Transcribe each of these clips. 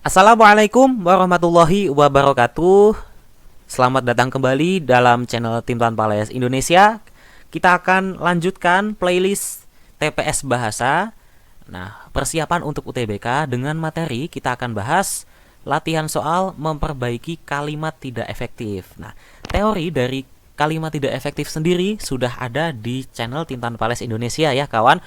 Assalamualaikum warahmatullahi wabarakatuh. Selamat datang kembali dalam channel Tim Tanpa Les Indonesia. Kita akan lanjutkan playlist TPS Bahasa. Nah, persiapan untuk UTBK dengan materi kita akan bahas latihan soal memperbaiki kalimat tidak efektif. Nah, teori dari kalimat tidak efektif sendiri sudah ada di channel Tim Tanpa Les Indonesia ya kawan.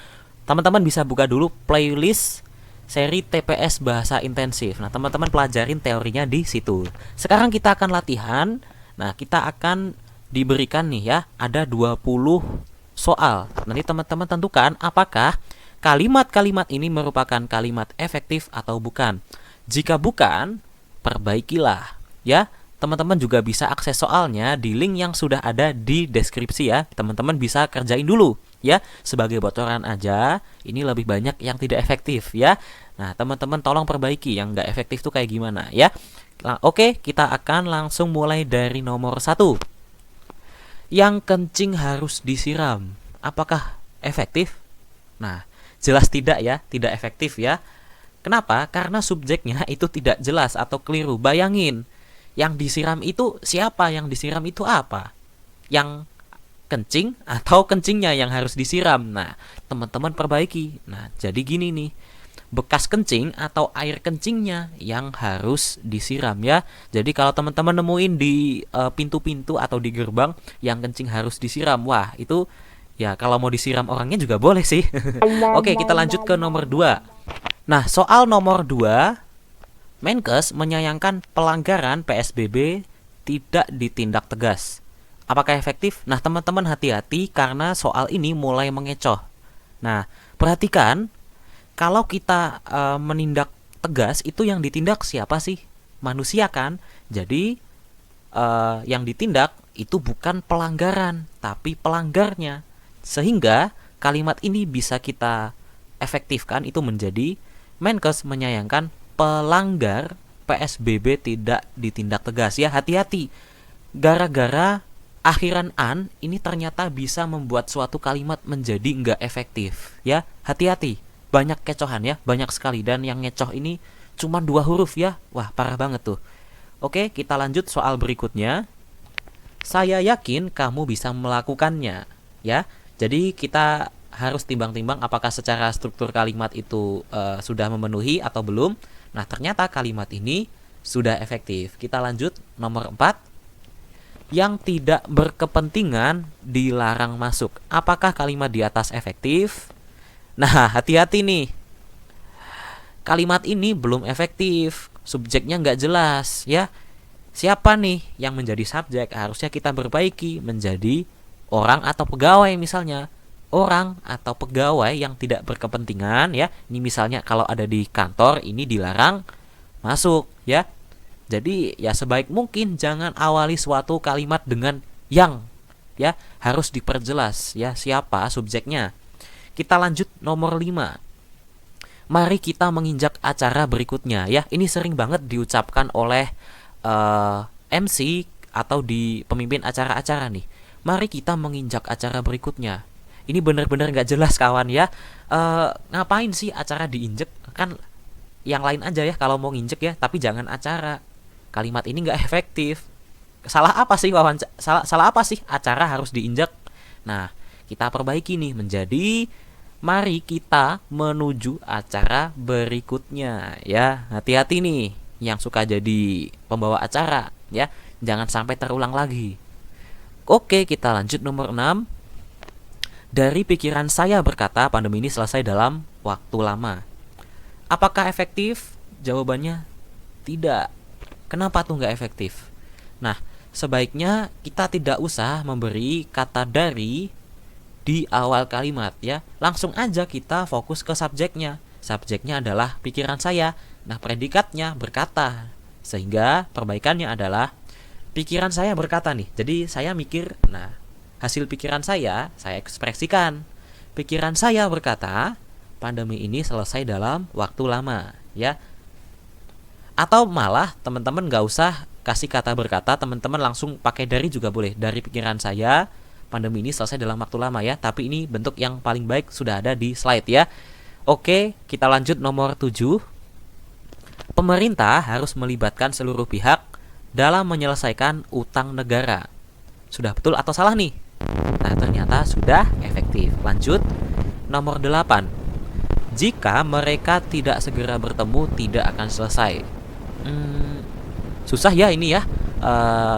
Teman-teman bisa buka dulu playlist seri TPS Bahasa Intensif. Nah, teman-teman pelajarin teorinya di situ. Sekarang kita akan latihan. Nah, kita akan diberikan nih ya, ada 20 soal. Nanti teman-teman tentukan apakah kalimat-kalimat ini merupakan kalimat efektif atau bukan. Jika bukan, perbaikilah ya. Teman-teman juga bisa akses soalnya di link yang sudah ada di deskripsi ya. Teman-teman bisa kerjain dulu ya. Sebagai bocoran aja, ini lebih banyak yang tidak efektif ya. Nah, teman-teman tolong perbaiki yang nggak efektif tuh kayak gimana ya. Oke, kita akan langsung mulai dari nomor 1. Yang kencing harus disiram. Apakah efektif? Nah, jelas tidak ya, tidak efektif ya. Kenapa? Karena subjeknya itu tidak jelas atau keliru. Bayangin, yang disiram itu siapa? Yang disiram itu apa? Yang kencing atau kencingnya yang harus disiram? Nah, teman-teman perbaiki. Nah, jadi gini nih, bekas kencing atau air kencingnya yang harus disiram ya. Jadi kalau teman-teman nemuin di pintu-pintu atau di gerbang yang kencing harus disiram, wah itu ya kalau mau disiram orangnya juga boleh sih. Oke, kita lanjut ke nomor 2. Nah, soal nomor 2, Menkes menyayangkan pelanggaran PSBB tidak ditindak tegas. Apakah efektif? Nah, teman-teman hati-hati karena soal ini mulai mengecoh. Nah, perhatikan, kalau kita menindak tegas, itu yang ditindak siapa sih? Manusia kan? Jadi yang ditindak itu bukan pelanggaran, tapi pelanggarnya. Sehingga kalimat ini bisa kita efektifkan itu menjadi Menkes menyayangkan pelanggar PSBB tidak ditindak tegas ya. Hati-hati, gara-gara akhiran an ini ternyata bisa membuat suatu kalimat menjadi nggak efektif ya. Hati-hati, banyak kecohan ya, banyak sekali. Dan yang ngecoh ini cuma 2 huruf ya. Wah, parah banget tuh. Oke, kita lanjut soal berikutnya. Saya yakin kamu bisa melakukannya ya. Jadi kita harus timbang-timbang apakah secara struktur kalimat itu sudah memenuhi atau belum. Nah, ternyata kalimat ini sudah efektif. Kita lanjut nomor 4. Yang tidak berkepentingan dilarang masuk. Apakah kalimat di atas efektif? Nah, hati-hati nih. Kalimat ini belum efektif. Subjeknya nggak jelas ya. Siapa nih yang menjadi subjek? Harusnya kita perbaiki menjadi orang atau pegawai misalnya. Orang atau pegawai yang tidak berkepentingan ya. Ini misalnya kalau ada di kantor ini dilarang masuk ya. Jadi ya sebaik mungkin jangan awali suatu kalimat dengan yang ya, harus diperjelas ya siapa subjeknya. Kita lanjut nomor 5. Mari kita menginjak acara berikutnya ya. Ini sering banget diucapkan oleh MC atau di pemimpin acara-acara nih. Mari kita menginjak acara berikutnya. Ini benar-benar nggak jelas kawan ya. Ngapain sih acara diinjek? Kan yang lain aja ya kalau mau nginjek ya, tapi jangan acara. Kalimat ini nggak efektif. Salah apa sih salah apa sih acara harus diinjek? Nah, kita perbaiki nih menjadi mari kita menuju acara berikutnya ya. Hati-hati nih yang suka jadi pembawa acara ya. Jangan sampai terulang lagi. Oke, kita lanjut nomor 6. Dari pikiran saya berkata pandemi ini selesai dalam waktu lama. Apakah efektif? Jawabannya tidak. Kenapa tuh nggak efektif? Nah, sebaiknya kita tidak usah memberi kata dari di awal kalimat ya. Langsung aja kita fokus ke subjeknya. Subjeknya adalah pikiran saya. Nah, predikatnya berkata. Sehingga perbaikannya adalah pikiran saya berkata nih. Jadi saya mikir, nah hasil pikiran saya ekspresikan. Pikiran saya berkata, pandemi ini selesai dalam waktu lama, ya. Atau malah teman-teman nggak usah kasih kata berkata, teman-teman langsung pakai dari juga boleh. Dari pikiran saya, pandemi ini selesai dalam waktu lama ya. Tapi ini bentuk yang paling baik sudah ada di slide ya. Oke, kita lanjut nomor 7. Pemerintah harus melibatkan seluruh pihak dalam menyelesaikan utang negara. Sudah betul atau salah nih? Nah, ternyata sudah efektif. Lanjut, nomor 8. Jika mereka tidak segera bertemu, tidak akan selesai. Susah ya ini ya.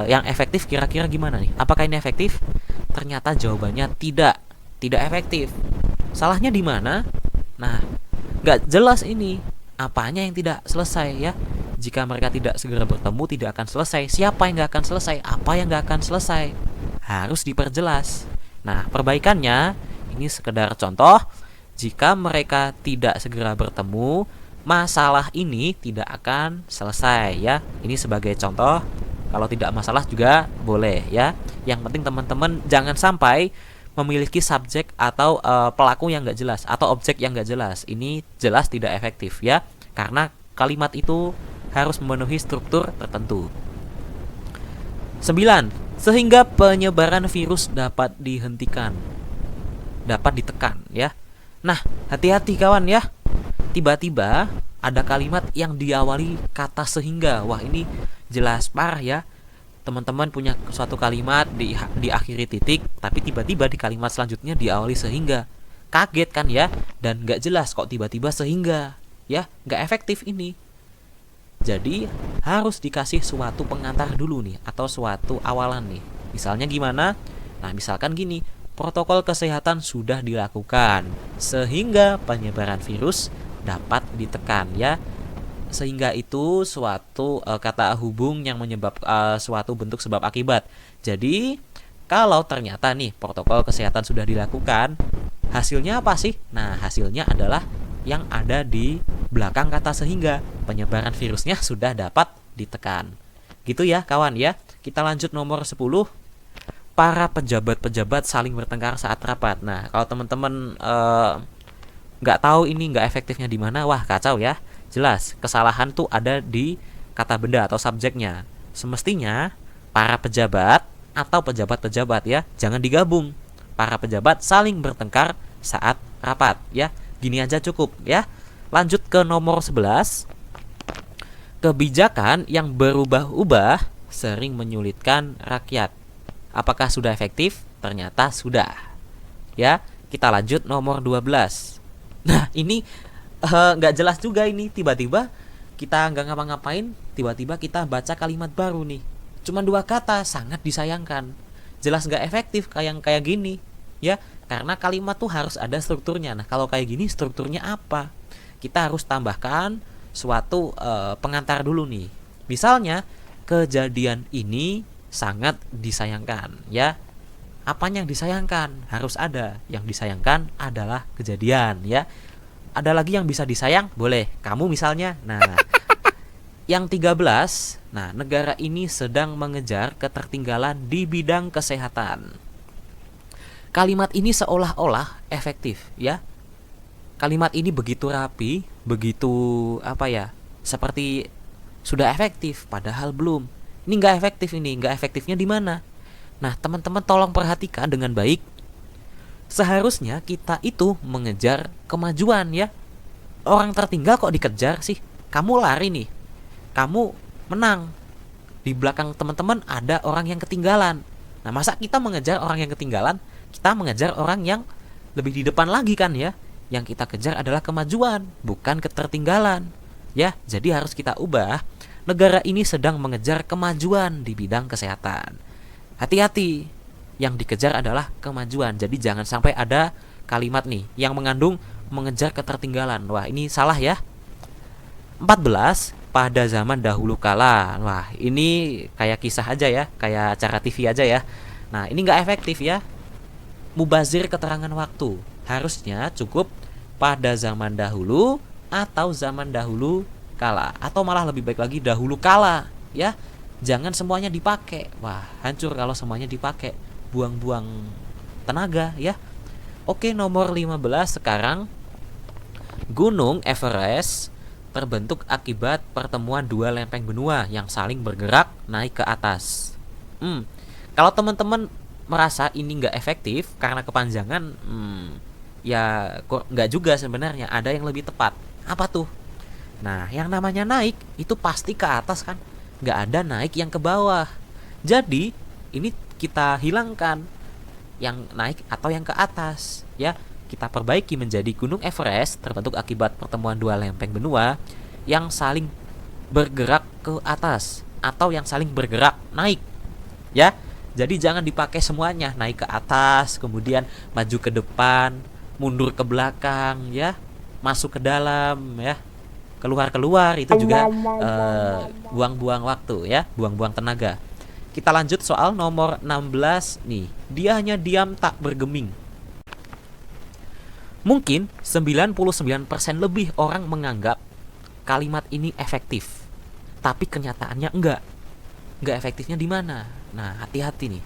Yang efektif kira-kira gimana nih? Apakah ini efektif? Ternyata jawabannya tidak efektif. Salahnya di mana? Nah, nggak jelas ini. Apanya yang tidak selesai ya? Jika mereka tidak segera bertemu, tidak akan selesai. Siapa yang nggak akan selesai? Apa yang nggak akan selesai? Harus diperjelas. Nah, perbaikannya ini sekedar contoh. Jika mereka tidak segera bertemu, masalah ini tidak akan selesai ya. Ini sebagai contoh. Kalau tidak masalah juga boleh ya. Yang penting teman-teman jangan sampai memiliki subjek atau pelaku yang nggak jelas atau objek yang nggak jelas. Ini jelas tidak efektif ya. Karena kalimat itu harus memenuhi struktur tertentu. 9. Sehingga penyebaran virus dapat dihentikan, dapat ditekan ya. Nah, hati-hati kawan ya. Tiba-tiba ada kalimat yang diawali kata sehingga. Wah, ini jelas parah ya. Teman-teman punya suatu kalimat diakhiri titik, tapi tiba-tiba di kalimat selanjutnya diawali sehingga. Kaget kan ya? Dan gak jelas kok tiba-tiba sehingga. Ya, gak efektif ini. Jadi harus dikasih suatu pengantar dulu nih, atau suatu awalan nih. Misalnya gimana? Nah, misalkan gini, protokol kesehatan sudah dilakukan sehingga penyebaran virus dapat ditekan ya. Sehingga itu suatu kata hubung yang menyebab suatu bentuk sebab akibat. Jadi kalau ternyata nih protokol kesehatan sudah dilakukan, hasilnya apa sih? Nah, hasilnya adalah yang ada di belakang kata sehingga, penyebaran virusnya sudah dapat ditekan. Gitu ya kawan ya. Kita lanjut nomor 10. Para pejabat-pejabat saling bertengkar saat rapat. Nah, kalau teman-teman nggak tahu ini nggak efektifnya di mana, wah kacau ya. Jelas kesalahan tuh ada di kata benda atau subjeknya. Semestinya para pejabat atau pejabat-pejabat ya, jangan digabung. Para pejabat saling bertengkar saat rapat ya. Gini aja cukup ya. Lanjut ke nomor 11. Kebijakan yang berubah-ubah sering menyulitkan rakyat. Apakah sudah efektif? Ternyata sudah. Ya, kita lanjut nomor 12. Nah, ini nggak jelas juga ini. Tiba-tiba kita nggak ngapa-ngapain, tiba-tiba kita baca kalimat baru nih. Cuma 2 kata, sangat disayangkan. Jelas nggak efektif kayak gini. Ya, karena kalimat tuh harus ada strukturnya. Nah, kalau kayak gini strukturnya apa? Kita harus tambahkan suatu pengantar dulu nih. Misalnya, kejadian ini sangat disayangkan ya. Apanya yang disayangkan? Harus ada. Yang disayangkan adalah kejadian ya. Ada lagi yang bisa disayang? Boleh. Kamu misalnya. Nah, yang 13. Nah, negara ini sedang mengejar ketertinggalan di bidang kesehatan. Kalimat ini seolah-olah efektif ya. Kalimat ini begitu rapi, begitu seperti sudah efektif, padahal belum. Ini nggak efektif ini, nggak efektifnya di mana? Nah, teman-teman tolong perhatikan dengan baik. Seharusnya kita itu mengejar kemajuan ya. Orang tertinggal kok dikejar sih? Kamu lari nih, kamu menang. Di belakang teman-teman ada orang yang ketinggalan. Nah, masa kita mengejar orang yang ketinggalan? Kita mengejar orang yang lebih di depan lagi kan ya. Yang kita kejar adalah kemajuan, bukan ketertinggalan. Ya, jadi harus kita ubah. Negara ini sedang mengejar kemajuan di bidang kesehatan. Hati-hati, yang dikejar adalah kemajuan. Jadi jangan sampai ada kalimat nih yang mengandung mengejar ketertinggalan. Wah, ini salah ya. 14. Pada zaman dahulu kala. Wah, ini kayak kisah aja ya, kayak acara TV aja ya. Nah, ini nggak efektif ya. Mubazir keterangan waktu. Harusnya cukup pada zaman dahulu atau zaman dahulu kala, atau malah lebih baik lagi dahulu kala ya. Jangan semuanya dipakai. Wah, hancur kalau semuanya dipakai. Buang-buang tenaga ya. Oke, nomor 15 sekarang. Gunung Everest terbentuk akibat pertemuan 2 lempeng benua yang saling bergerak naik ke atas. Kalau teman-teman merasa ini nggak efektif karena kepanjangan, ya kok nggak juga sebenarnya. Ada yang lebih tepat. Apa tuh? Nah, yang namanya naik itu pasti ke atas kan, nggak ada naik yang ke bawah. Jadi ini kita hilangkan yang naik atau yang ke atas ya. Kita perbaiki menjadi Gunung Everest terbentuk akibat pertemuan dua lempeng benua yang saling bergerak ke atas atau yang saling bergerak naik ya. Jadi jangan dipakai semuanya, naik ke atas kemudian maju ke depan, mundur ke belakang ya, masuk ke dalam ya, keluar itu juga buang-buang waktu ya, buang-buang tenaga. Kita lanjut soal nomor 16 nih. Dia hanya diam tak bergeming. Mungkin 99% lebih orang menganggap kalimat ini efektif. Tapi kenyataannya enggak. Enggak efektifnya di mana? Nah, hati-hati nih.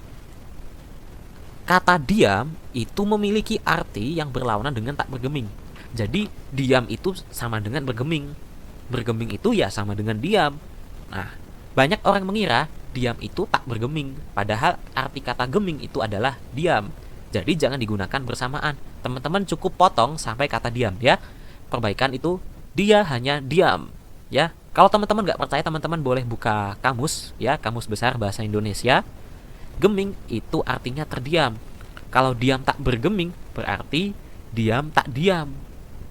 Kata diam itu memiliki arti yang berlawanan dengan tak bergeming. Jadi, diam itu sama dengan bergeming. Bergeming itu ya sama dengan diam. Nah, banyak orang mengira diam itu tak bergeming, padahal arti kata geming itu adalah diam. Jadi jangan digunakan bersamaan. Teman-teman cukup potong sampai kata diam ya. Perbaikan itu dia hanya diam ya. Kalau teman-teman nggak percaya, teman-teman boleh buka kamus ya, Kamus Besar Bahasa Indonesia. Geming itu artinya terdiam. Kalau diam tak bergeming berarti diam tak diam.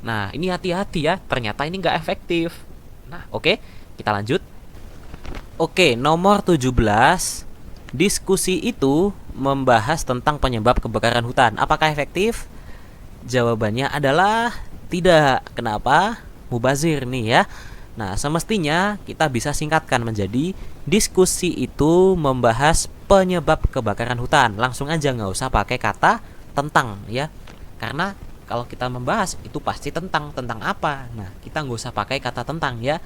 Nah, ini hati-hati ya, ternyata ini nggak efektif. Nah, oke, kita lanjut. Oke, nomor 17. Diskusi itu membahas tentang penyebab kebakaran hutan. Apakah efektif? Jawabannya adalah tidak. Kenapa? Mubazir nih ya. Nah, semestinya kita bisa singkatkan menjadi diskusi itu membahas penyebab kebakaran hutan. Langsung aja, nggak usah pakai kata tentang ya. Karena kalau kita membahas itu pasti tentang apa. Nah, kita nggak usah pakai kata tentang ya.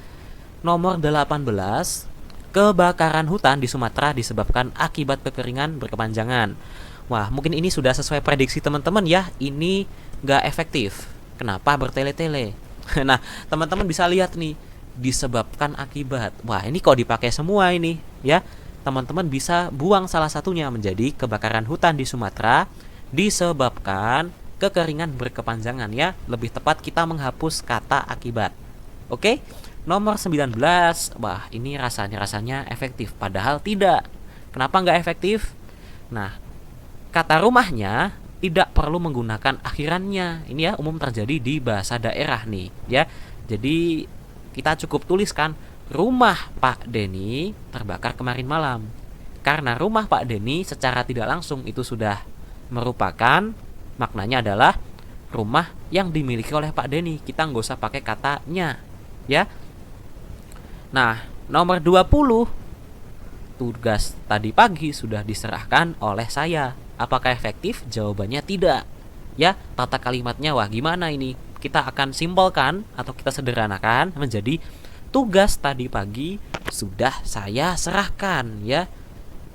Nomor 18. Kebakaran hutan di Sumatera disebabkan akibat kekeringan berkepanjangan. Wah, mungkin ini sudah sesuai prediksi teman-teman ya. Ini nggak efektif. Kenapa bertele-tele? Nah, teman-teman bisa lihat nih, disebabkan akibat. Wah, ini kok dipakai semua ini ya. Teman-teman bisa buang salah satunya menjadi kebakaran hutan di Sumatera disebabkan kekeringan berkepanjangan ya. Lebih tepat kita menghapus kata akibat. Oke? Nomor 19. Wah, ini rasanya efektif, padahal tidak. Kenapa nggak efektif? Nah, kata rumahnya tidak perlu menggunakan akhirannya. Ini ya umum terjadi di bahasa daerah nih ya. Jadi kita cukup tuliskan rumah Pak Denny terbakar kemarin malam. Karena rumah Pak Denny secara tidak langsung itu sudah merupakan, maknanya adalah rumah yang dimiliki oleh Pak Denny. Kita nggak usah pakai katanya ya. Nah, nomor 20. Tugas tadi pagi sudah diserahkan oleh saya. Apakah efektif? Jawabannya tidak. Ya, tata kalimatnya wah gimana ini? Kita akan simpelkan atau kita sederhanakan menjadi tugas tadi pagi sudah saya serahkan ya.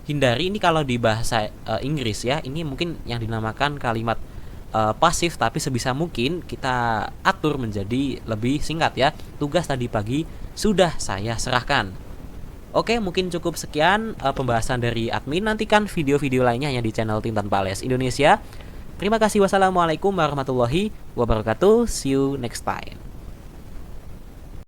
Hindari ini kalau di bahasa Inggris ya. Ini mungkin yang dinamakan kalimat pasif, tapi sebisa mungkin kita atur menjadi lebih singkat ya. Tugas tadi pagi sudah saya serahkan. Oke, mungkin cukup sekian pembahasan dari admin. Nantikan video-video lainnya hanya di channel Tim Tanpa Alias Indonesia. Terima kasih. Wassalamualaikum warahmatullahi wabarakatuh. See you next time.